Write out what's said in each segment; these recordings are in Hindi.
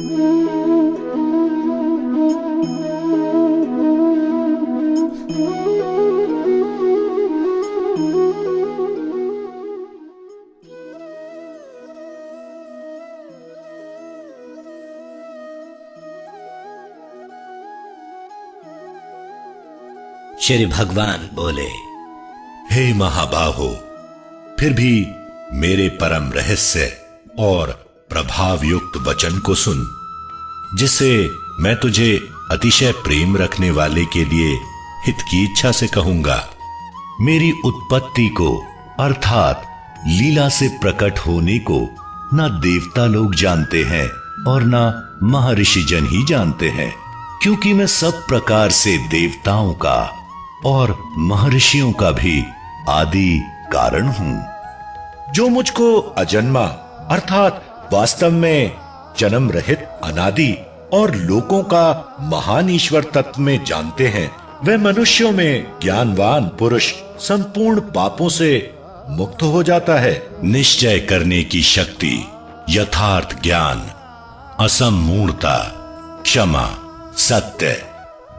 श्री भगवान बोले, हे महाबाहो, फिर भी मेरे परम रहस्य और प्रभाव युक्त वचन को सुन, जिसे मैं तुझे अतिशय प्रेम रखने वाले के लिए हित की इच्छा से कहूंगा। मेरी उत्पत्ति को अर्थात लीला से प्रकट होने को ना देवता लोग जानते हैं और ना महर्षि जन ही जानते हैं, क्योंकि मैं सब प्रकार से देवताओं का और महर्षियों का भी आदि कारण हूं। जो मुझको अजन्मा अर्थात वास्तव में जन्म रहित अनादि और लोकों का महान ईश्वर तत्व में जानते हैं, वे मनुष्यों में ज्ञानवान पुरुष संपूर्ण पापों से मुक्त हो जाता है। निश्चय करने की शक्ति, यथार्थ ज्ञान, असमूढ़ता, क्षमा, सत्य,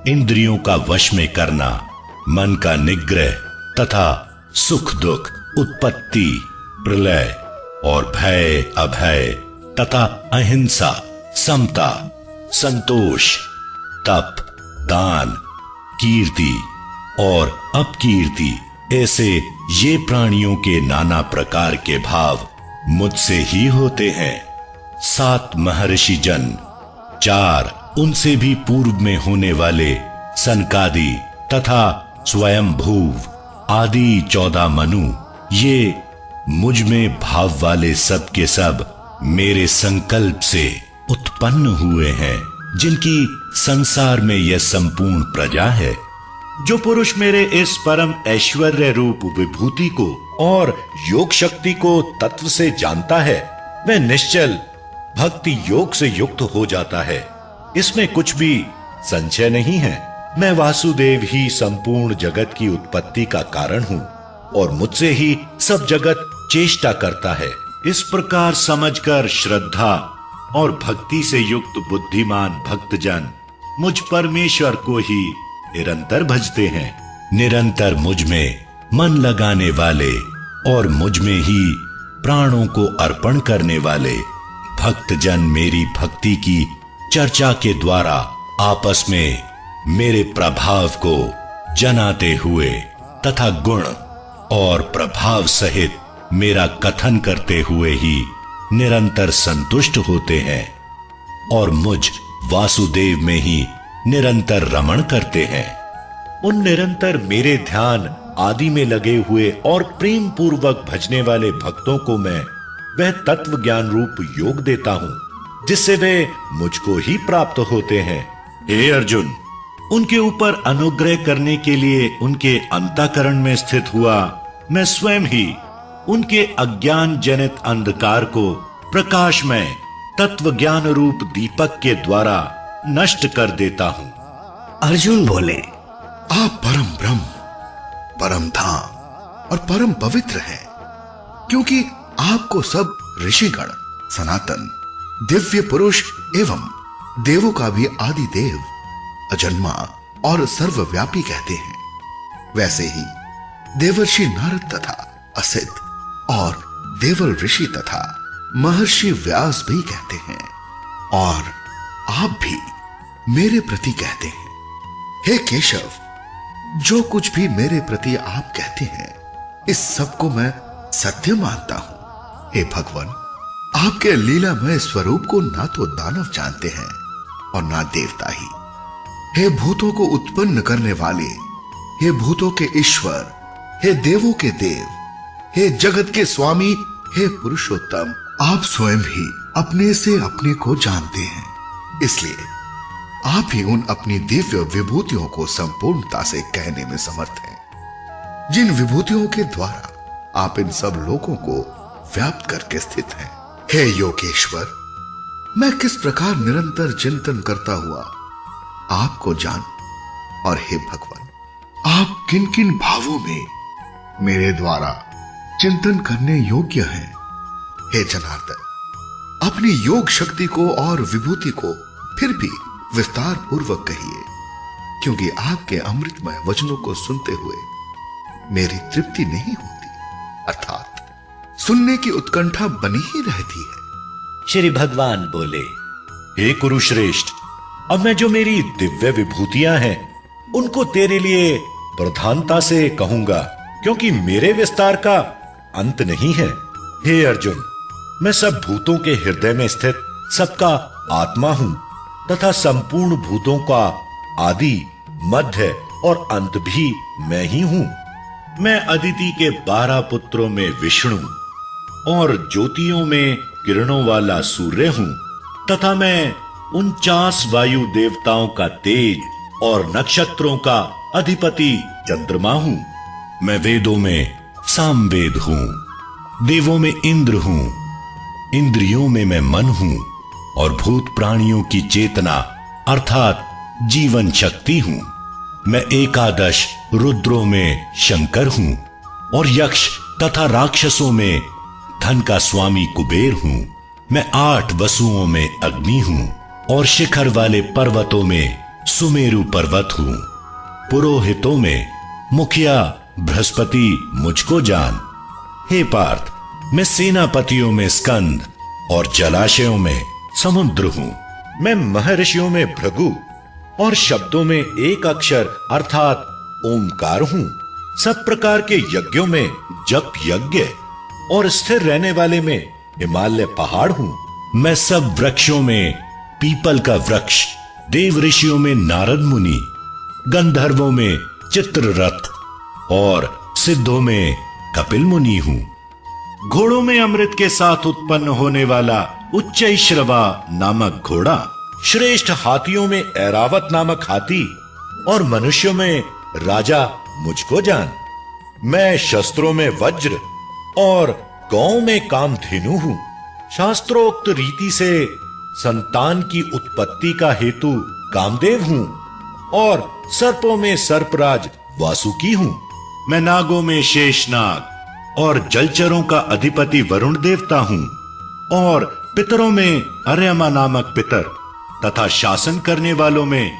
इंद्रियों का वश में करना, मन का निग्रह तथा सुख दुख, उत्पत्ति, प्रलय और भय अभय तथा अहिंसा, समता, संतोष, तप, दान, कीर्ति और अपकीर्ति, ऐसे ये प्राणियों के नाना प्रकार के भाव मुझसे ही होते हैं। 7 महर्षि जन, 4 उनसे भी पूर्व में होने वाले सनकादि तथा स्वयं भूव आदि 14 मनु, ये मुझ में भाव वाले सब के सब मेरे संकल्प से उत्पन्न हुए हैं, जिनकी संसार में यह संपूर्ण प्रजा है। जो पुरुष मेरे इस परम ऐश्वर्य रूप विभूति को और योग शक्ति को तत्व से जानता है, वह निश्चल भक्ति योग से युक्त हो जाता है। इसमें कुछ भी संशय नहीं है। मैं वासुदेव ही संपूर्ण जगत की उत्पत्ति का कारण हूँ और मुझसे ही सब जगत चेष्टा करता है। इस प्रकार समझकर श्रद्धा और भक्ति से युक्त बुद्धिमान भक्तजन मुझ परमेश्वर को ही निरंतर भजते हैं। निरंतर मुझ में मन लगाने वाले और मुझ में ही प्राणों को अर्पण करने वाले भक्तजन मेरी भक्ति की चर्चा के द्वारा आपस में मेरे प्रभाव को जनाते हुए तथा गुण और प्रभाव सहित मेरा कथन करते हुए ही निरंतर संतुष्ट होते हैं और मुझ वासुदेव में ही निरंतर रमण करते हैं। उन निरंतर मेरे ध्यान आदि में लगे हुए और प्रेम पूर्वक भजने वाले भक्तों को मैं वह तत्व ज्ञान रूप योग देता हूँ, जिससे वे मुझको ही प्राप्त होते हैं। हे अर्जुन, उनके ऊपर अनुग्रह करने के लिए उनके अंतःकरण में स्थित हुआ मैं स्वयं ही उनके अज्ञान जनित अंधकार को प्रकाशमय तत्व ज्ञान रूप दीपक के द्वारा नष्ट कर देता हूँ। अर्जुन बोले, आप परम ब्रह्म, परम धाम और परम पवित्र हैं, क्योंकि आपको सब ऋषिगण सनातन दिव्य पुरुष एवं देवों का भी आदि देव, अजन्मा और सर्वव्यापी कहते हैं। वैसे ही देवर्षि नारद तथा असित और देवल ऋषि तथा महर्षि व्यास भी कहते हैं, और आप भी मेरे प्रति कहते हैं। हे केशव, जो कुछ भी मेरे प्रति आप कहते हैं, इस सब को मैं सत्य मानता हूं। हे भगवान, आपके लीलामय स्वरूप को ना तो दानव जानते हैं और ना देवता ही। हे भूतों को उत्पन्न करने वाले, हे भूतों के ईश्वर, हे देवों के देव, हे जगत के स्वामी, हे पुरुषोत्तम, आप स्वयं ही अपने से अपने को जानते हैं। इसलिए आप ही उन अपनी दिव्य विभूतियों को संपूर्णता से कहने में समर्थ हैं, जिन विभूतियों के द्वारा आप इन सब लोगों को व्याप्त करके स्थित हैं। हे योगेश्वर, मैं किस प्रकार निरंतर चिंतन करता हुआ आपको जान, और हे भगवान, आप किन किन भावों में मेरे द्वारा चिंतन करने योग्य हैं। हे जनार्दन, अपनी योग शक्ति को और विभूति को फिर भी विस्तार पूर्वक कहिए, क्योंकि आपके अमृतमय वचनों को सुनते हुए मेरी तृप्ति नहीं होती, अर्थात सुनने की उत्कंठा बनी ही रहती है। श्री भगवान बोले, हे कुरुश्रेष्ठ, अब मैं जो मेरी दिव्य विभूतियां हैं उनको तेरे लिए प्रधानता से कहूंगा, क्योंकि मेरे विस्तार का अंत नहीं है। हे अर्जुन, मैं सब भूतों के हृदय में स्थित सबका आत्मा हूं तथा संपूर्ण भूतों का आदि, मध्य और अंत भी मैं ही हूं। मैं अदिति के 12 पुत्रों में विष्णु और ज्योतियों में किरणों वाला सूर्य हूं तथा मैं 49 वायु देवताओं का तेज और नक्षत्रों का अधिपति चंद्रमा हूं। मैं वेदों में सामवेद हूं, देवों में इंद्र हूं, इंद्रियों में मैं मन हूं और भूत प्राणियों की चेतना अर्थात जीवन शक्ति हूं। मैं एकादश रुद्रों में शंकर हूं और यक्ष तथा राक्षसों में धन का स्वामी कुबेर हूं। मैं 8 वसुओं में अग्नि हूं और शिखर वाले पर्वतों में सुमेरु पर्वत हूं। पुरोहितों में मुखिया बृहस्पति मुझको जान। हे पार्थ, मैं सेनापतियों में स्कंद और जलाशयों में समुद्र हूं। मैं महर्षियों में भृगु और शब्दों में एक अक्षर अर्थात ओमकार हूं। सब प्रकार के यज्ञों में जप यज्ञ और स्थिर रहने वाले में हिमालय पहाड़ हूं। मैं सब वृक्षों में पीपल का वृक्ष, देव ऋषियों में नारद मुनि, गंधर्वों में चित्ररथ और सिद्धों में कपिल मुनि हूं। घोड़ों में अमृत के साथ उत्पन्न होने वाला उच्चैश्रवा नामक घोड़ा, श्रेष्ठ हाथियों में ऐरावत नामक हाथी और मनुष्यों में राजा मुझको जान। मैं शस्त्रों में वज्र और गौ में कामधेनु हूं। शास्त्रोक्त रीति से संतान की उत्पत्ति का हेतु कामदेव हूं और सर्पों में सर्पराज वासुकी हूं। मैं नागों में शेषनाग और जलचरों का अधिपति वरुण देवता हूं और पितरों में अर्यमा नामक पितर तथा शासन करने वालों में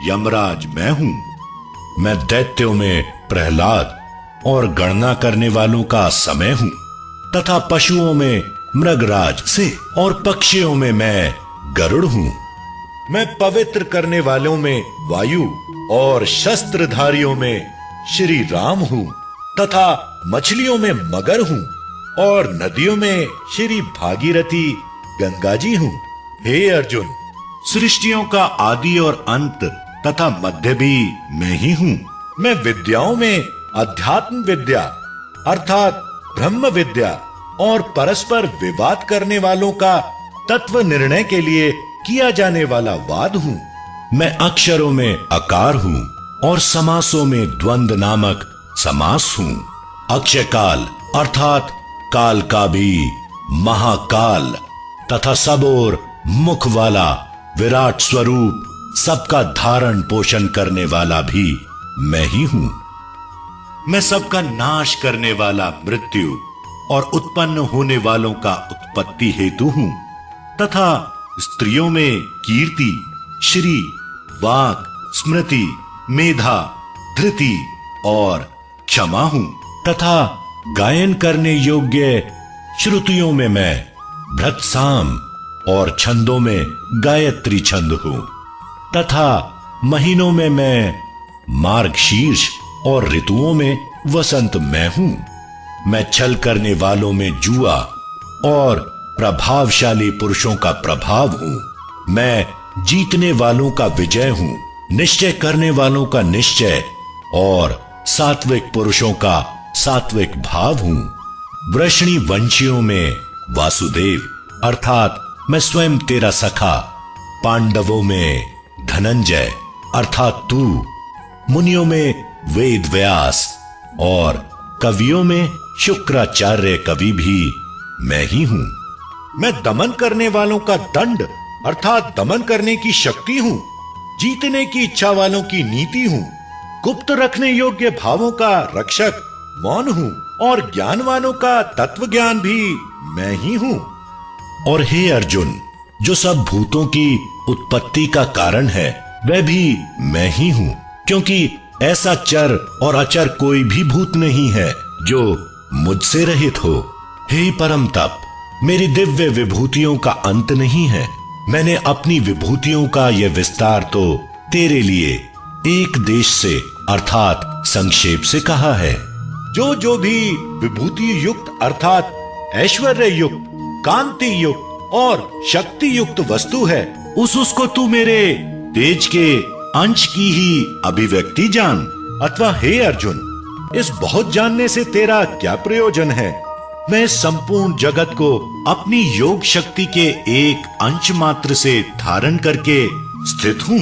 यमराज मैं हूं। मैं दैत्यों में प्रहलाद और गणना करने वालों का समय हूं तथा पशुओं में मृगराज से और पक्षियों में मैं गरुड़ हूं। मैं पवित्र करने वालों में वायु और शस्त्रधारियों में श्री राम हूं तथा मछलियों में मगर हूं और नदियों में श्री भागीरथी गंगा जी हूं। हे अर्जुन, सृष्टियों का आदि और अंत तथा मध्य भी मैं ही हूं। मैं विद्याओं में अध्यात्म विद्या अर्थात ब्रह्म विद्या और परस्पर विवाद करने वालों का तत्व निर्णय के लिए किया जाने वाला वाद हूं। मैं अक्षरों में अकार हूं और समासों में द्वंद्व नामक समास हूं। अक्षय काल अर्थात काल का भी महाकाल तथा सब और मुख वाला विराट स्वरूप सबका धारण पोषण करने वाला भी मैं ही हूं। मैं सबका नाश करने वाला मृत्यु और उत्पन्न होने वालों का उत्पत्ति हेतु हूं तथा स्त्रियों में कीर्ति, श्री, वाक, स्मृति, मेधा, धृति और क्षमा हूं तथा गायन करने योग्य श्रुतियों में मैं भृतसाम और छंदों में गायत्री छंद हूं तथा महीनों में मैं मार्गशीर्ष और ऋतुओं में वसंत मैं हूं। मैं छल करने वालों में जुआ और प्रभावशाली पुरुषों का प्रभाव हूं। मैं जीतने वालों का विजय हूं, निश्चय करने वालों का निश्चय और सात्विक पुरुषों का सात्विक भाव हूं। वृषणी वंशियों में वासुदेव अर्थात मैं स्वयं तेरा सखा, पांडवों में धनंजय अर्थात तू, मुनियों में वेद व्यास और कवियों में शुक्राचार्य कवि भी मैं ही हूं। मैं दमन करने वालों का दंड अर्थात दमन करने की शक्ति हूं, जीतने की इच्छा वालों की नीति हूं, गुप्त रखने योग्य भावों का रक्षक मौन हूं और ज्ञानवानों का तत्व ज्ञान भी मैं ही हूं। और हे अर्जुन, जो सब भूतों की उत्पत्ति का कारण है वह भी मैं ही हूँ, क्योंकि ऐसा चर और अचर कोई भी भूत नहीं है जो मुझसे रहित हो। हे परम तप, मेरी दिव्य विभूतियों का अंत नहीं है। मैंने अपनी विभूतियों का यह विस्तार तो तेरे लिए एक देश से अर्थात संक्षेप से कहा है। जो जो भी विभूति युक्त अर्थात ऐश्वर्य युक्त, कांति युक्त और शक्ति युक्त वस्तु है, उसको तू मेरे तेज के अंश की ही अभिव्यक्ति जान। अथवा हे अर्जुन, इस बहुत जानने से तेरा क्या प्रयोजन है? मैं संपूर्ण जगत को अपनी योग शक्ति के एक अंश मात्र से धारण करके स्थित हूँ।